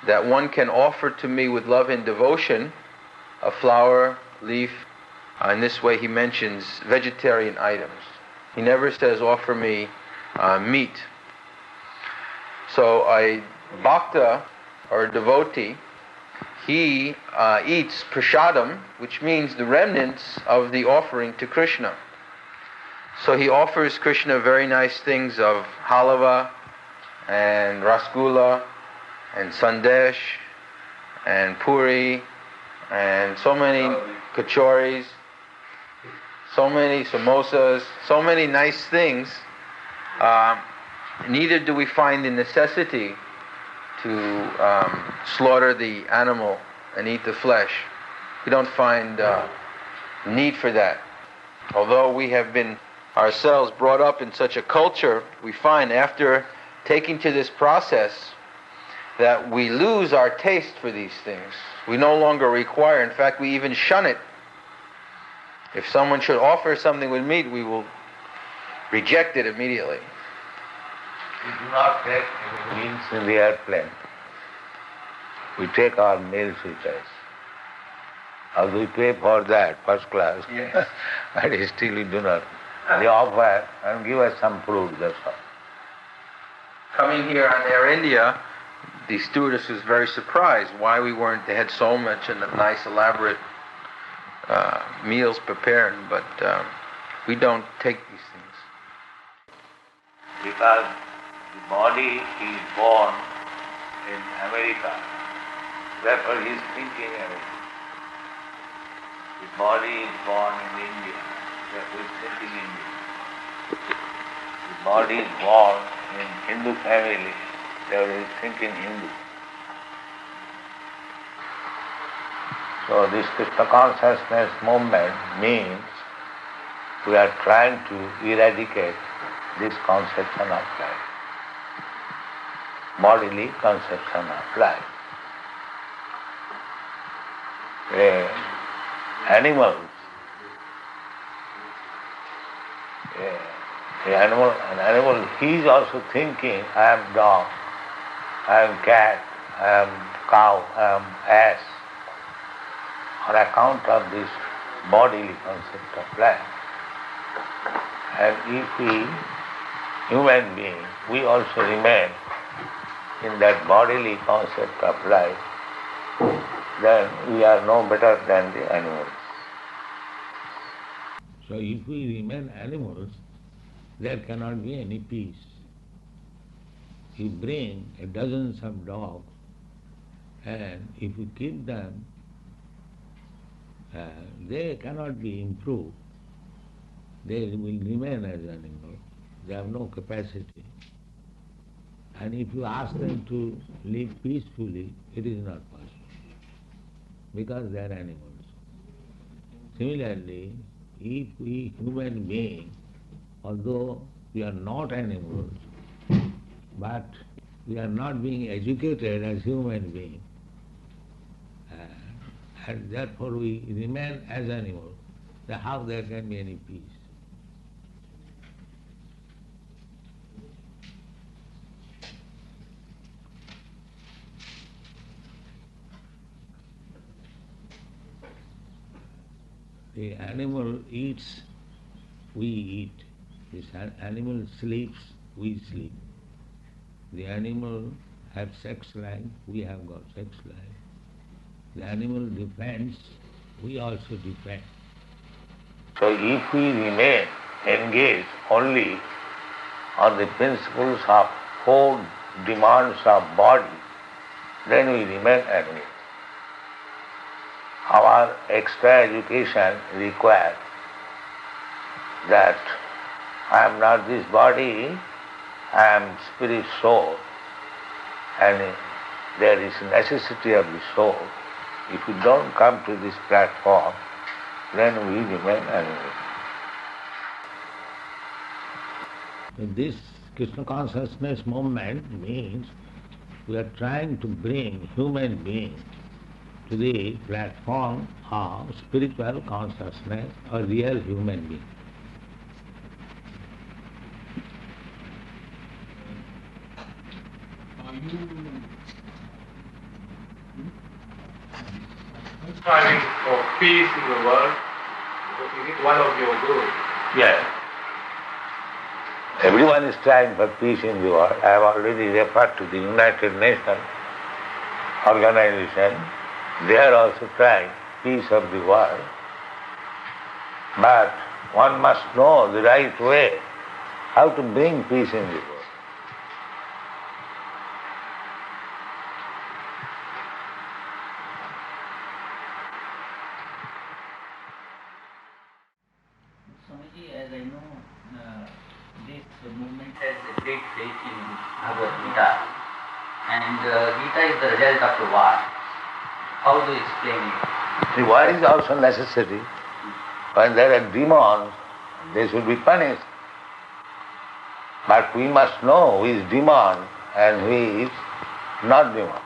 that one can offer to me with love and devotion a flower, leaf. In this way he mentions vegetarian items. He never says offer me meat. So a bhakta, or a devotee, he eats prasadam, which means the remnants of the offering to Krishna. So he offers Krishna very nice things of halava and rasgulla and sandesh and puri and so many kachoris, so many samosas, so many nice things. Neither do we find the necessity to slaughter the animal and eat the flesh. We don't find need for that. Although we have been ourselves brought up in such a culture, we find after taking to this process that we lose our taste for these things. We no longer require, in fact we even shun it. If someone should offer something with meat, we will reject it immediately. We do not take any meals in the airplane. We take our meals with us. Although we pay for that, first class, Yes. but still we do not. They offer and give us some fruit, that's all. Coming here on Air India, the stewardess was very surprised why we weren't, they had so much and nice elaborate meals prepared, but we don't take these things. Because the body is born in America, therefore he is thinking America. The body is born in India, therefore he is thinking India. The body is born in Hindu family, therefore he is thinking Hindu. So this Krishna consciousness movement means we are trying to eradicate this conception of life, bodily conception of life. Animals, an animal, he is also thinking, I am dog, I am cat, I am cow, I am ass, on account of this bodily concept of life. And if we, human being, we also remain in that bodily concept of life, then we are no better than the animals. So if we remain animals, there cannot be any peace. You bring a dozens of dogs, and if you keep them, they cannot be improved. They will remain as animals. They have no capacity. And if you ask them to live peacefully, it is not possible, because they are animals. Similarly, if we human beings, although we are not animals, but we are not being educated as human beings, and therefore we remain as animals, then how there can be any peace? The animal eats, we eat. This animal sleeps, we sleep. The animal have sex life, we have got sex life. The animal defends, we also defend. So if we remain engaged only on the principles of four demands of body, then we remain animals. Our extra education requires that I am not this body, I am spirit soul, and there is necessity of the soul. If we don't come to this platform, then we remain animals. This Krishna consciousness movement means we are trying to bring human beings to the platform of spiritual consciousness or real human being. Striving for peace in the world, is it one of your goals? Yes. Everyone is trying for peace in the world. I have already referred to the United Nations organization. They are also trying peace of the world. But one must know the right way how to bring peace in the world. Swamiji, as I know, this movement has a great faith in Bhagavad-gita, and Gita is the result of the war. How do you explain it? The war is also necessary. When there are demons, they should be punished. But we must know who is demon and who is not demon.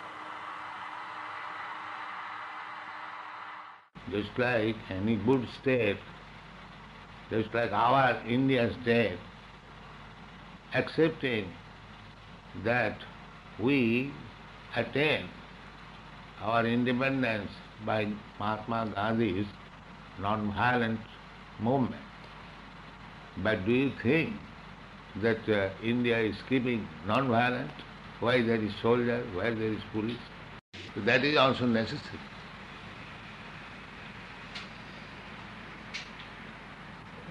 Just like any good state, just like our Indian state, accepting that we attain our independence by Mahatma Gandhi's non-violent movement. But do you think that India is keeping non-violent? Why there is soldier, why there is police? So that is also necessary.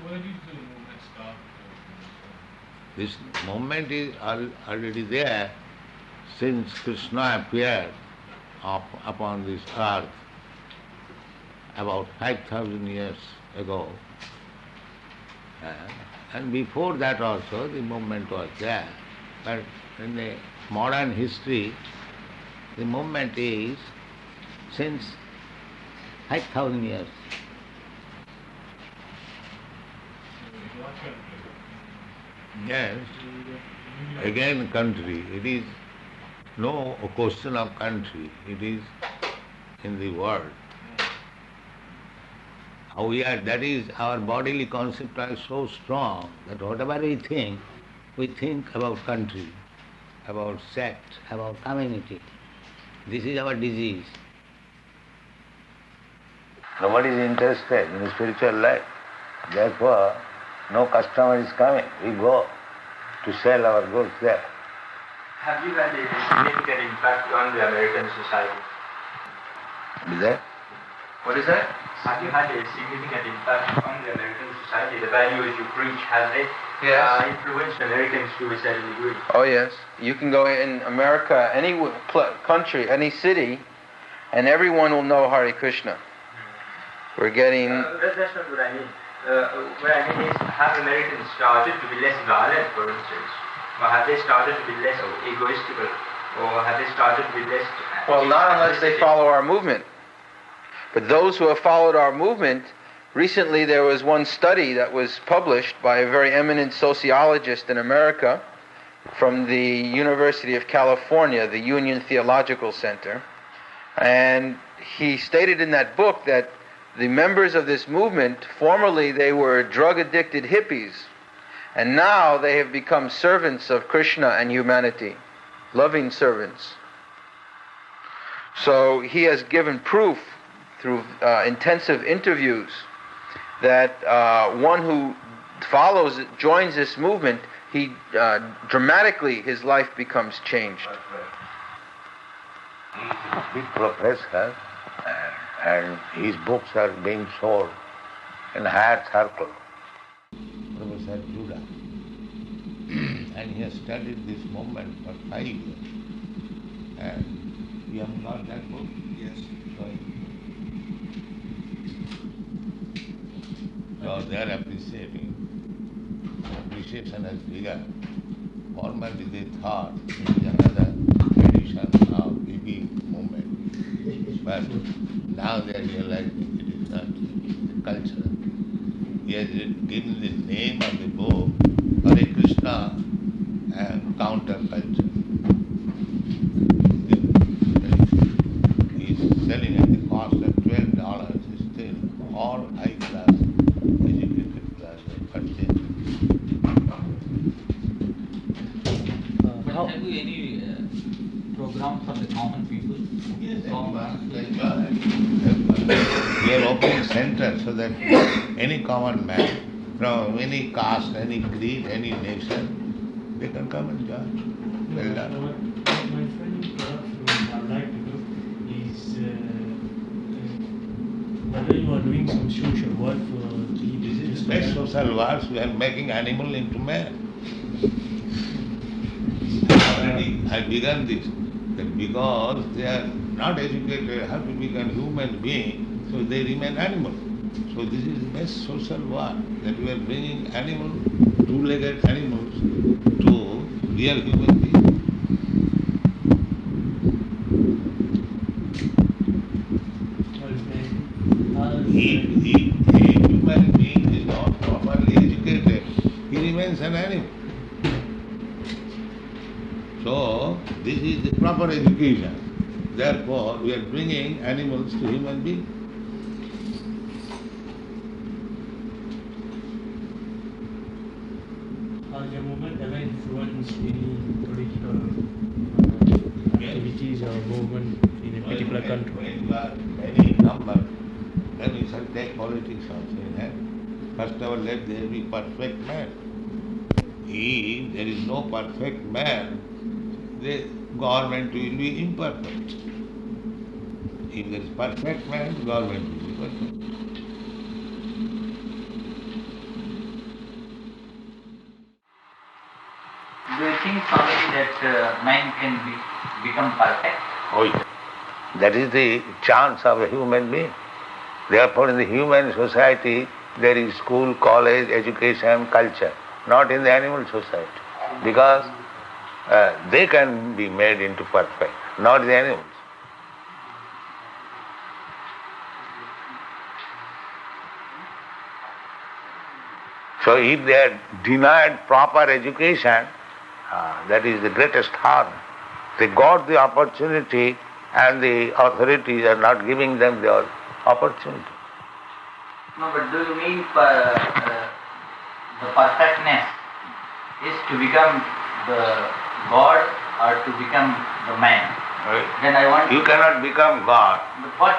Where did the movement start? This movement is already there since Krishna appeared upon this earth about 5,000 years ago. And before that also the movement was there. But in the modern history, the movement is since 5,000 years. Yes, again country. It is no question of country. It is in the world. How we are, that is, our bodily concept are so strong that whatever we think about country, about sect, about community. This is our disease. Nobody is interested in spiritual life. Therefore, no customer is coming. We go to sell our goods there. Have you had a significant impact on the American society? Is that? What is that? Have you had a significant impact on the American society? The values you preach, have they influenced Americans to a certain degree? Oh yes. You can go in America, any country, any city, and everyone will know Hare Krishna. We're getting... That's not what I mean. What I mean is, have Americans started to be less violent, for instance? Or have they started to be less egoistical? Or have they started to be less... Well, not unless they follow our movement. But those who have followed our movement, recently there was one study that was published by a very eminent sociologist in America from the University of California, the Union Theological Center. And he stated in that book that the members of this movement, formerly they were drug-addicted hippies, and now they have become servants of Krishna and humanity, loving servants. So he has given proof through intensive interviews that one who joins this movement, he dramatically his life becomes changed. He's a big professor, and his books are being sold in higher circle. Professor Judah. And he has studied this movement for 5 years. And you have got that book? Yes. So they are appreciating. Appreciation has begun. Formerly they thought it is another tradition of hippie movement. But now they are realizing it is not culture. He has given the name of the book Hare Krishna and Counterculture. He is selling at the cost of $12. Still all high class, educated class are purchasing. But have you any program for the common common people? Yes, we are opening centers so that any common man, from any caste, any creed, any nation, they can come and join. Well done. My friend I would like to know is whether you are doing some social work for This is best social work. We are making animal into man. Already I began this. That because they are not educated, have to become human being, so they remain animal. So this is the best social work, that we are bringing animal, two-legged animals to real human beings. If a human being is not properly educated, he remains an animal. So, this is the proper education. Therefore, we are bringing animals to human beings. Has your movement ever influenced any political activities or movement in a particular country? When you are many in number, then we shall take politics also in hand. First of all, let there be perfect man. If there is no perfect man, the government will be imperfect. If there is perfect man, the government will be perfect. Do you think, Swamiji, that man can become perfect? Oh, yes. That is the chance of a human being. Therefore, in the human society, there is school, college, education, culture, not in the animal society. Because they can be made into perfect, not the animals. So if they are denied proper education, that is the greatest harm. They got the opportunity and the authorities are not giving them the opportunity. No, but do you mean the perfectness is to become the God or to become the man? Right. Then I want You cannot become God. What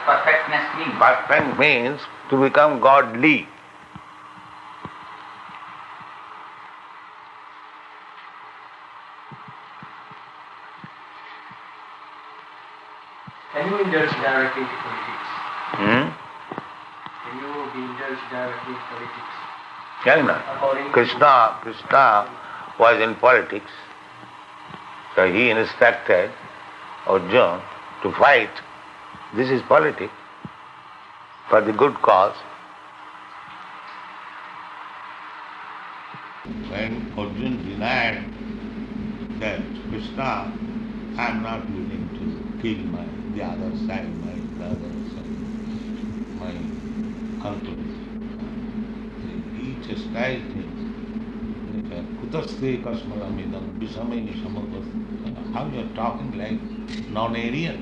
perfectness means? Perfect means to become godly. Can you indulge directly into politics? Hmm? Can you be indulged directly in politics? Can not. Krishna was in politics. So he instructed Arjuna to fight. This is politics for the good cause. When Arjuna denied that Krishna, I am not willing to kill the other side, my brothers and my uncles. He chastised him. Kutaste kasmalamidam visameni samapas. How you are talking like non-Aryan?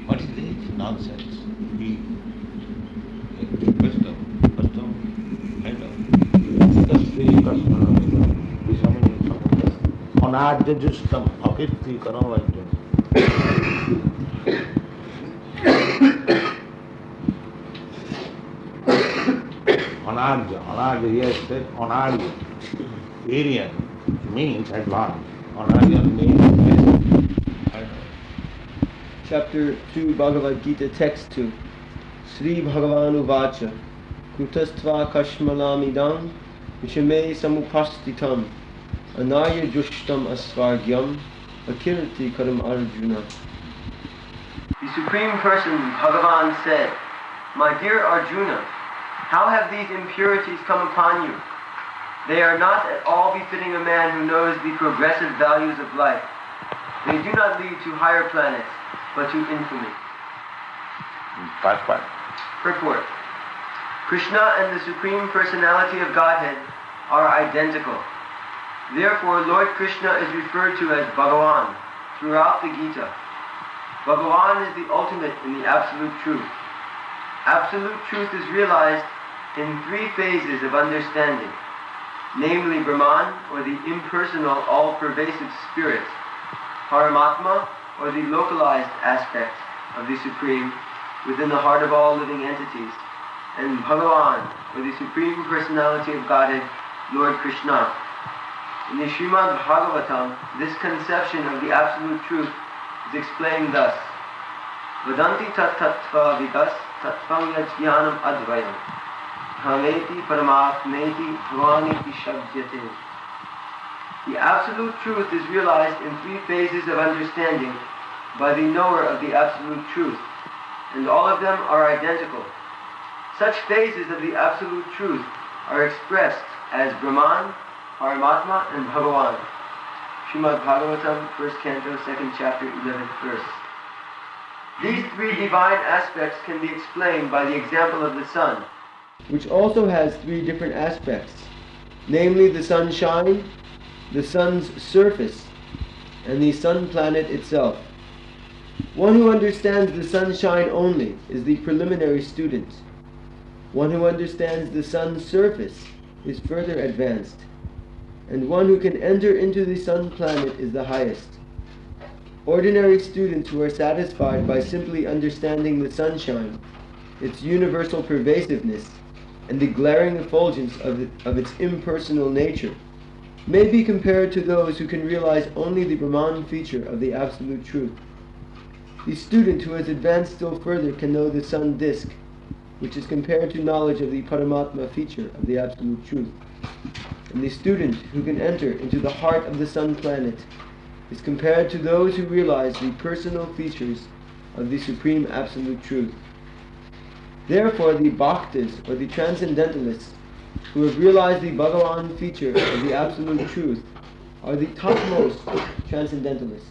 What is this nonsense? He wisdom, kutaste kasmalamidam visameni samapas. Anajajustam akirti karavajam. Anarja, he has said Anarja. Aryan means advanced. Anarya means Chapter 2, Bhagavad-gita, Text 2. Sri Bhagavanu Vacha Kutastva Kashmalamidam Vishame Samupastitam Anarya Jushtam Asvargyam Akirti Karam Arjuna. The Supreme Person, Bhagavan, said, "My dear Arjuna, how have these impurities come upon you? They are not at all befitting a man who knows the progressive values of life. They do not lead to higher planets, but to infamy." Part 1. Purport. Krishna and the Supreme Personality of Godhead are identical. Therefore, Lord Krishna is referred to as Bhagavan throughout the Gita. Bhagavan is the ultimate in the absolute truth. Absolute truth is realized in 3 phases of understanding. namely Brahman, or the impersonal, all-pervasive spirit, Paramatma, or the localized aspect of the Supreme within the heart of all living entities, and Bhagavan, or the Supreme Personality of Godhead, Lord Krishna. In the Srimad Bhagavatam, this conception of the Absolute Truth is explained thus: Vadanti tat tattva vidas tattvam yajnanam advayam bhaveti paramatmeti bhavaniti shabdyate. The Absolute Truth is realized in three phases of understanding by the knower of the Absolute Truth, and all of them are identical. Such phases of the Absolute Truth are expressed as Brahman, Paramatma, and Bhagavan. Srimad Bhagavatam, 1st Canto, 2nd Chapter, 11th Verse. These three divine aspects can be explained by the example of the sun, which also has three different aspects, namely the sunshine, the sun's surface, and the sun planet itself. One who understands the sunshine only is the preliminary student. One who understands the sun's surface is further advanced, and one who can enter into the sun planet is the highest. Ordinary students who are satisfied by simply understanding the sunshine, its universal pervasiveness, and the glaring effulgence of its impersonal nature, may be compared to those who can realize only the Brahman feature of the Absolute Truth. The student who has advanced still further can know the sun disk, which is compared to knowledge of the Paramatma feature of the Absolute Truth. And the student who can enter into the heart of the sun planet is compared to those who realize the personal features of the Supreme Absolute Truth. Therefore, the Bhaktas, or the Transcendentalists, who have realized the Bhagavan feature of the Absolute Truth, are the topmost Transcendentalists.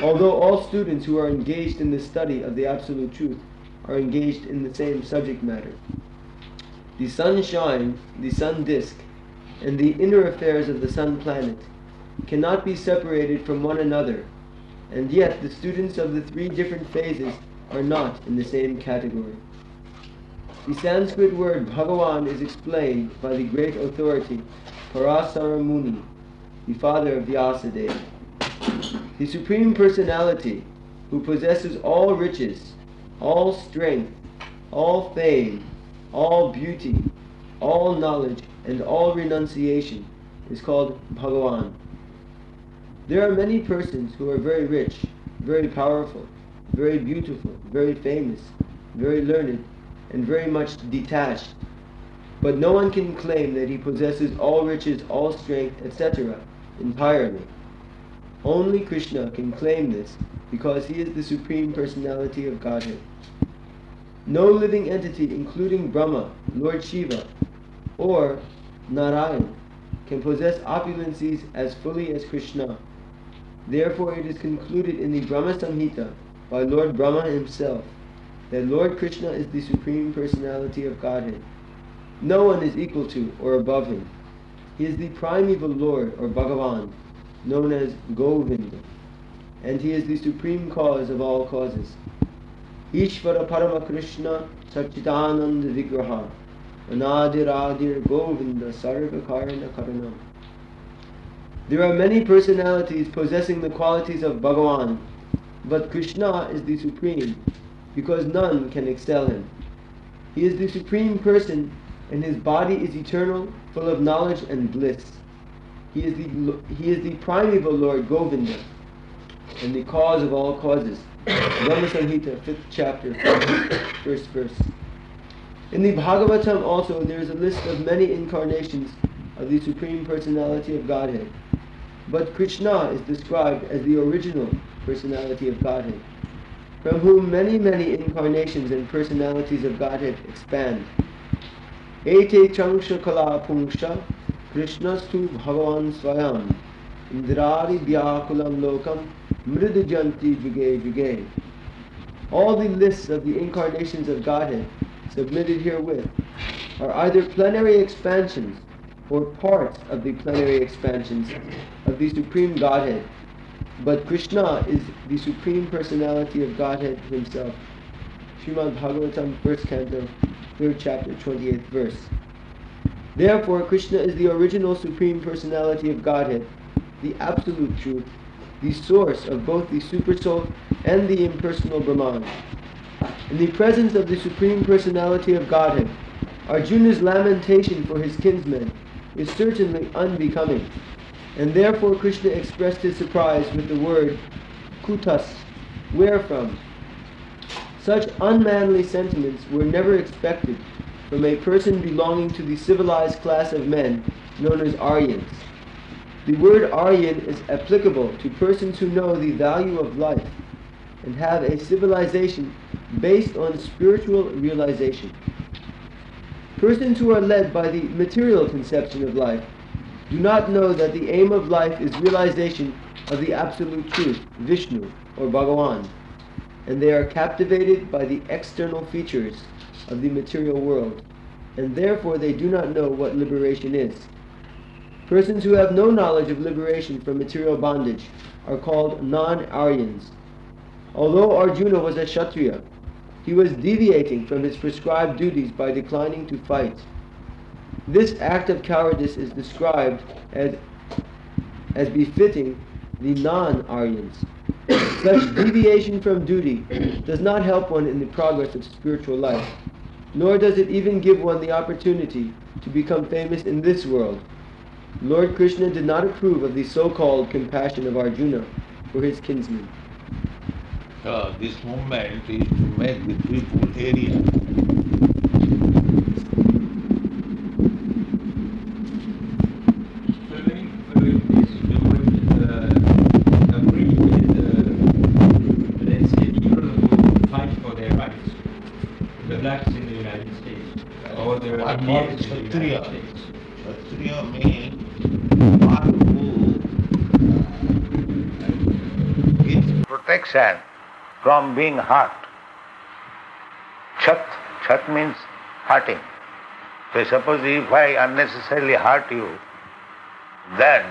Although all students who are engaged in the study of the Absolute Truth are engaged in the same subject matter. The sunshine, the sun disk, and the inner affairs of the sun planet cannot be separated from one another, and yet the students of the three different phases are not in the same category. The Sanskrit word Bhagavan is explained by the great authority Parasara Muni, the father of Vyasadeva. The Supreme Personality, who possesses all riches, all strength, all fame, all beauty, all knowledge, and all renunciation, is called Bhagavan. There are many persons who are very rich, very powerful, very beautiful, very famous, very learned, and very much detached, but no one can claim that he possesses all riches, all strength, etc. entirely. Only Krishna can claim this, because he is the Supreme Personality of Godhead. No living entity, including Brahma, Lord Shiva, or Narayan, can possess opulencies as fully as Krishna. Therefore it is concluded in the Brahma Samhita by Lord Brahma himself that Lord Krishna is the Supreme Personality of Godhead. No one is equal to or above him. He is the primeval Lord, or Bhagavan, known as Govinda, and he is the supreme cause of all causes. Ishvara Parama Krishna Satchitananda Vigraha Anadiradir Govinda Sarva Karna Karanam. There are many personalities possessing the qualities of Bhagavan, but Krishna is the supreme, because none can excel him. He is the supreme person, and his body is eternal, full of knowledge and bliss. He is the primeval Lord Govinda, and the cause of all causes. Brahma Samhita, 5th chapter, 1st verse. In the Bhagavatam also there is a list of many incarnations of the Supreme Personality of Godhead. But Krishna is described as the original Personality of Godhead, from whom many incarnations and personalities of Godhead expand. Ete Changsha Kala Pungsha Krishnastu Bhagavan Swayam Indrari Vyakulam Lokam Mridajanti Juge Juge. All the lists of the incarnations of Godhead submitted herewith are either plenary expansions or parts of the plenary expansions of the Supreme Godhead. But Krishna is the Supreme Personality of Godhead himself. Srimad Bhagavatam, 1st Canto, 3rd chapter, 28th verse. Therefore, Krishna is the original Supreme Personality of Godhead, the Absolute Truth, the source of both the Supersoul and the impersonal Brahman. In the presence of the Supreme Personality of Godhead, Arjuna's lamentation for his kinsmen is certainly unbecoming, and therefore Krishna expressed his surprise with the word kutas, where from. Such unmanly sentiments were never expected from a person belonging to the civilized class of men known as Aryans. The word Aryan is applicable to persons who know the value of life and have a civilization based on spiritual realization. Persons who are led by the material conception of life do not know that the aim of life is realization of the absolute truth, Vishnu or Bhagavan, and they are captivated by the external features of the material world, and therefore they do not know what liberation is. Persons who have no knowledge of liberation from material bondage are called non-Aryans. Although Arjuna was a Kshatriya, he was deviating from his prescribed duties by declining to fight. This act of cowardice is described as befitting the non-Aryans. Such deviation from duty does not help one in the progress of spiritual life, nor does it even give one the opportunity to become famous in this world. Lord Krishna did not approve of the so-called compassion of Arjuna for his kinsmen. This movement is to make the people area. Following this movement, agree with, let's say, people who fight for their rights, the blacks in the United States, or the Indians in the United States. Kshatriya means one who gives protection from being hurt. Chat means hurting. So suppose if I unnecessarily hurt you, then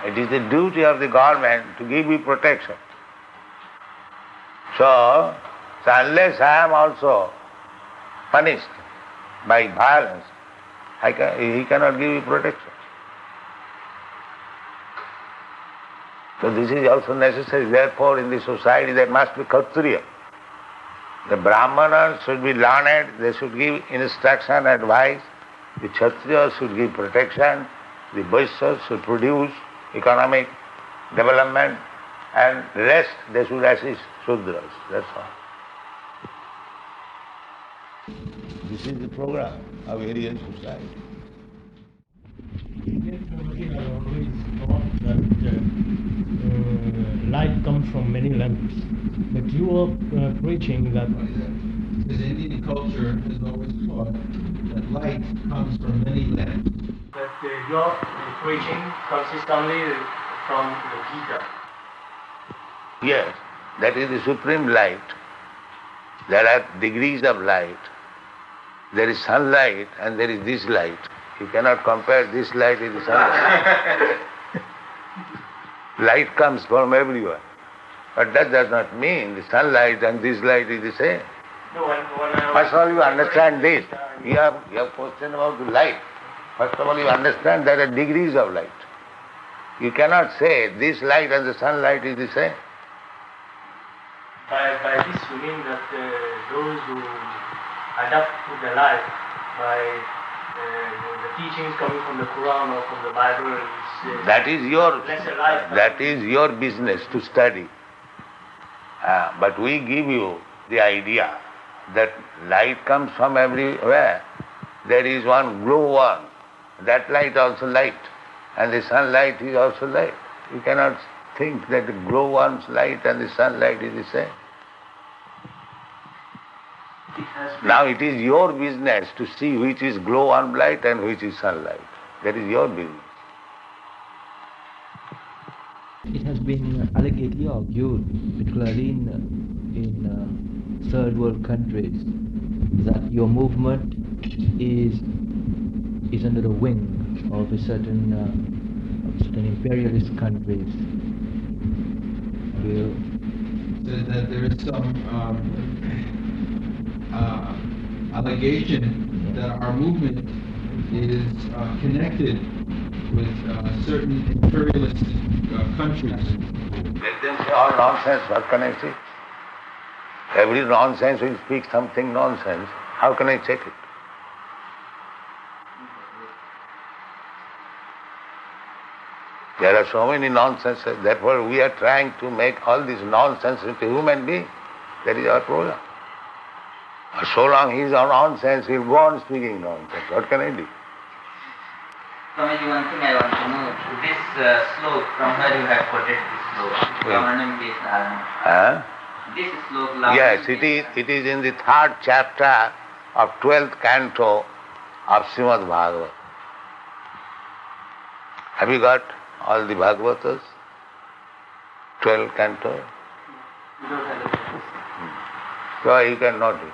it is the duty of the government to give you protection. So unless I am also punished by violence, he cannot give you protection. So this is also necessary. Therefore, in the society there must be Kshatriya. The Brahmanas should be learned, they should give instruction, advice. The Kshatriyas should give protection. The Vaishyas should produce economic development, and the rest they should assist Shudras. That's all. This is the program of Aryan society. Indian community has always thought that light comes from many lamps. But you are preaching that Because Indian culture has always taught that light comes from many lamps. But your preaching consists only from the Gita. Yes, that is the supreme light. There are degrees of light. There is sunlight and there is this light. You cannot compare this light with the sunlight. Light comes from everywhere. But that does not mean the sunlight and this light is the same. No, First of all, you understand this. You have question about the light. First of all, you understand there are degrees of light. You cannot say this light and the sunlight is the same. By this you mean that those who adapt to the life by the teachings coming from the Quran or from the Bible is That is your lesser life. that is your business to study. But we give you the idea that light comes from everywhere. There is one glow one. That light also light. And the sunlight is also light. You cannot think that the glow one's light and the sunlight is the same. Now it is your business to see which is glow one light and which is sunlight. That is your business. It has been allegedly argued, particularly in third world countries, that your movement is under the wing of a certain imperialist countries. That there is some allegation that our movement is connected with certain imperialist countries. Let them say all nonsense, what can I say? Every nonsense will speak something nonsense. How can I take it? There are so many nonsenses, therefore we are trying to make all this nonsense into human being. That is our problem. So long he is on nonsense, he will go on speaking nonsense. What can I do? Swamiji, one thing I want to know, this slok, from where you have quoted this slok? This slok, yes, it is in the 3rd chapter of 12th canto of Srimad Bhagavad. Have you got all the Bhagavatas? 12 canto? So you can note it.